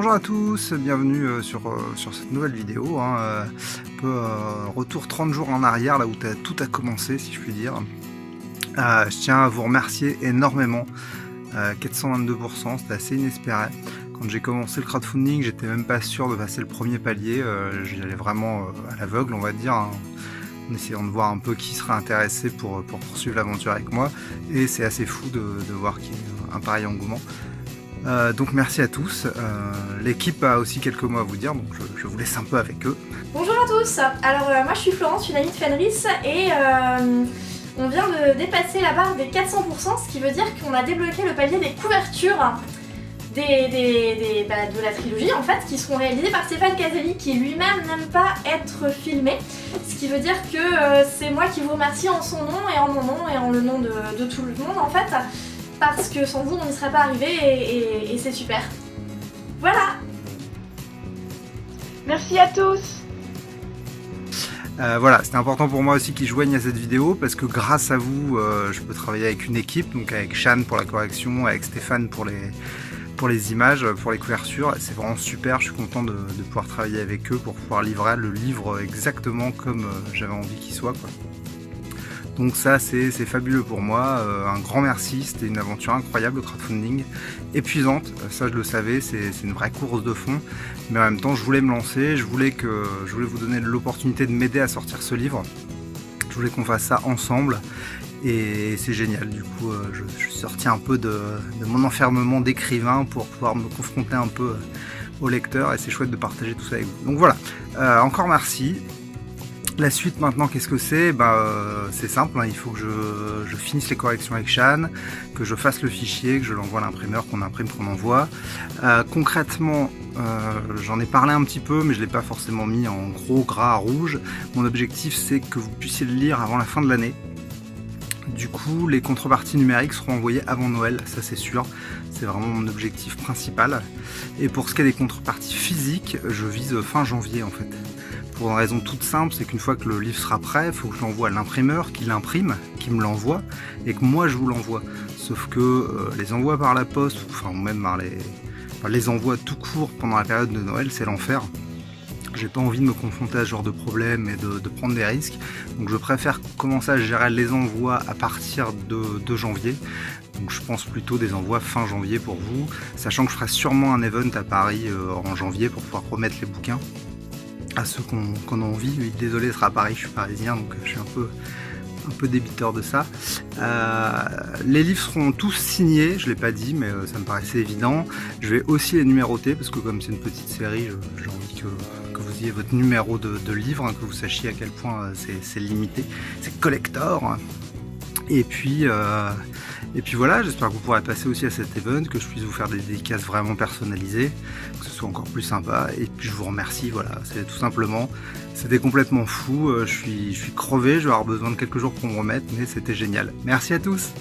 Bonjour à tous, bienvenue sur cette nouvelle vidéo, retour 30 jours en arrière, là où tout a commencé, si je puis dire. Je tiens à vous remercier énormément, 422%, c'était assez inespéré. Quand j'ai commencé le crowdfunding, j'étais même pas sûr de passer le premier palier, j'y allais vraiment à l'aveugle, on va dire, en essayant de voir un peu qui serait intéressé pour poursuivre l'aventure avec moi, et c'est assez fou de voir qu'il y a un pareil engouement. Donc merci à tous, l'équipe a aussi quelques mots à vous dire, donc je vous laisse un peu avec eux. Bonjour à tous, alors moi je suis Florence, une amie de Fenris, et on vient de dépasser la barre des 400%, ce qui veut dire qu'on a débloqué le palier des couvertures de la trilogie en fait, qui seront réalisées par Stéphane Caselli, qui lui-même n'aime pas être filmé, ce qui veut dire que c'est moi qui vous remercie en son nom et en mon nom et en le nom de tout le monde en fait, parce que sans vous on n'y serait pas arrivé et c'est super. Voilà. Merci à tous. Voilà, c'était important pour moi aussi qu'ils joignent à cette vidéo parce que grâce à vous, je peux travailler avec une équipe, donc avec Shan pour la correction, avec Stéphane pour les images, pour les couvertures. C'est vraiment super, je suis content de pouvoir travailler avec eux pour pouvoir livrer le livre exactement comme j'avais envie qu'il soit, quoi. Donc ça c'est fabuleux pour moi, un grand merci, c'était une aventure incroyable, le crowdfunding, épuisante, ça je le savais, c'est une vraie course de fond, mais en même temps je voulais me lancer, je voulais vous donner l'opportunité de m'aider à sortir ce livre, je voulais qu'on fasse ça ensemble, et c'est génial, du coup je suis sorti un peu de mon enfermement d'écrivain pour pouvoir me confronter un peu au lecteur, et c'est chouette de partager tout ça avec vous. Donc voilà, encore merci. La suite maintenant, qu'est-ce que c'est? C'est simple, il faut que je finisse les corrections avec Shan, que je fasse le fichier, que je l'envoie à l'imprimeur, qu'on imprime, qu'on envoie. Concrètement, j'en ai parlé un petit peu, mais je ne l'ai pas forcément mis en gros gras rouge. Mon objectif, c'est que vous puissiez le lire avant la fin de l'année. Du coup, les contreparties numériques seront envoyées avant Noël, ça c'est sûr. C'est vraiment mon objectif principal. Et pour ce qui est des contreparties physiques, je vise fin janvier en fait. Pour une raison toute simple, c'est qu'une fois que le livre sera prêt, il faut que je l'envoie à l'imprimeur, qui l'imprime, qui me l'envoie, et que moi je vous l'envoie. Sauf que les envois par la poste, ou même par les envois tout court pendant la période de Noël, c'est l'enfer. J'ai pas envie de me confronter à ce genre de problème et de prendre des risques. Donc je préfère commencer à gérer les envois à partir de janvier. Donc je pense plutôt des envois fin janvier pour vous, sachant que je ferai sûrement un event à Paris en janvier pour pouvoir remettre les bouquins à ceux qu'on a envie. Oui, désolé, ce sera à Paris, je suis parisien, donc je suis un peu débiteur de ça. Les livres seront tous signés, je ne l'ai pas dit, mais ça me paraissait évident. Je vais aussi les numéroter, parce que comme c'est une petite série, j'ai envie que vous ayez votre numéro de livre, que vous sachiez à quel point c'est limité, c'est collector. Et puis voilà, j'espère que vous pourrez passer aussi à cet event, que je puisse vous faire des dédicaces vraiment personnalisées, que ce soit encore plus sympa. Et puis je vous remercie, voilà, c'est tout simplement, c'était complètement fou, je suis crevé, je vais avoir besoin de quelques jours pour me remettre, mais c'était génial. Merci à tous.